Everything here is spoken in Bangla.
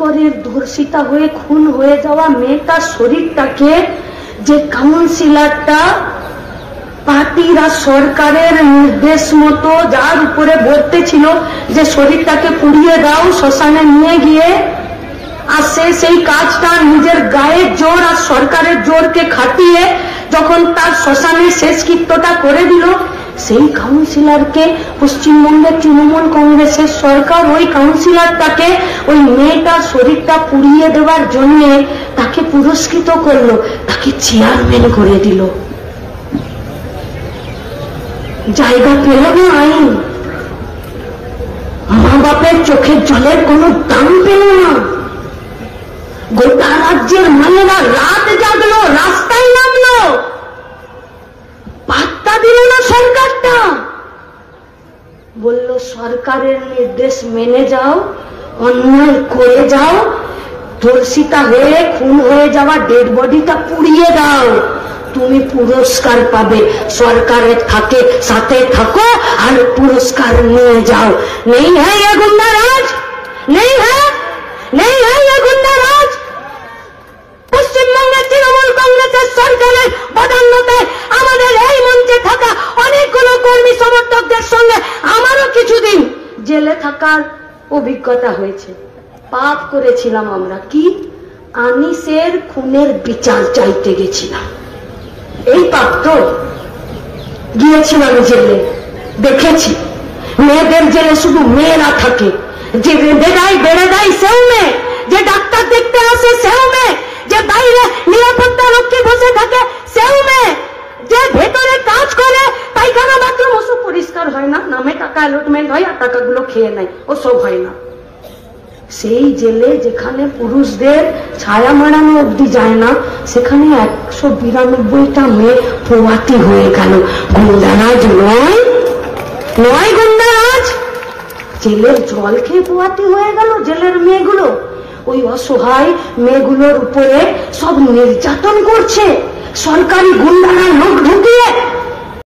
করে ধর্ষিতা হয়ে খুন হয়ে যাওয়া মেয়েটার শরীরটাকে যে কাউন্সিলরটা পার্টিরা সরকারের নির্দেশ মতো যার উপরে বলতে ছিল যে শরীরটাকে পুড়িয়ে দাও, শ্মশানে নিয়ে গিয়ে আসে, সেই কাজটা নিজের গায়ের জোর আর সরকারের জোরকে খাটিয়ে যখন তার শ্মশানের শেষকৃত্যটা করে দিল, সেই কাউন্সিলরকে পশ্চিমবঙ্গের তৃণমূল কংগ্রেসের সরকার ওই কাউন্সিলরটাকে ওই মেয়েটার শরীরটা পুড়িয়ে দেওয়ার জন্য তাকে পুরস্কৃত করলো, তাকে চেয়ারম্যান করে দিল। জায়গা পেল না আইন, মা বাপের চোখের জলের কোনো দাম পেল না। গোটা রাজ্যের মেয়েরা রাত জাগলো, রাস্তায় নামলো, পাত্তা দিল না সরকারটা। বলল সরকারের নির্দেশ মেনে যাও, অন্যায় করে যাও, ধর্ষিতা হয়ে খুন হয়ে যাওয়া ডেড বডিটা পুড়িয়ে দাও, তুমি পুরস্কার পাবে। সরকারের থাকে সাথে থাকো আর পুরস্কার নিয়ে যাও। নেই হ্যাঁ ये गुंडाराज, नहीं है ये गुंडाराज। পশ্চিমবঙ্গের তৃণমূল কংগ্রেসের সরকারের প্রাধান্যতে আমাদের এই মঞ্চে থাকা অনেকগুলো কর্মী সমর্থকদের সঙ্গে আমারও কিছুদিন জেলে থাকার অভিজ্ঞতা হয়েছে। পাপ করেছিলাম আমরা, কি আনিসের খুনের বিচার চাইতে গেছিলাম। এই পাপ তো গিয়েছিলাম জেলে, দেখেছি মেয়েদের জেলে শুধু মেয়েরা থাকে, যে বেড়ে দেয় সেও মেয়ে, যে ডাক্তার দেখতে আসে সেও মেয়ে, যে বাইরে নিরাপত্তা রক্ষী বসে থাকে সেও মেয়ে, যে ভেতরে কাজ করে পায়খানা বাথরুম ওসব পরিষ্কার হয় না, নামে টাকা অ্যালটমেন্ট হয় আর টাকাগুলো খেয়ে নেয়, ওসব হয় না। সেই জেলে যেখানে পুরুষদের ছায়া মারানো অব্দি যায় না, সেখানে 192টা মেয়ে পোয়াতি হয়ে গেল। গুন্ডারাজ নয় গুন্ডারাজ, জেলের জল খেয়ে পোয়াতি হয়ে গেল জেলের মেয়েগুলো। ওই অসহায় মেয়েগুলোর উপরে সব নির্যাতন করছে সরকারি গুন্ডারা, লোক ঢুকিয়ে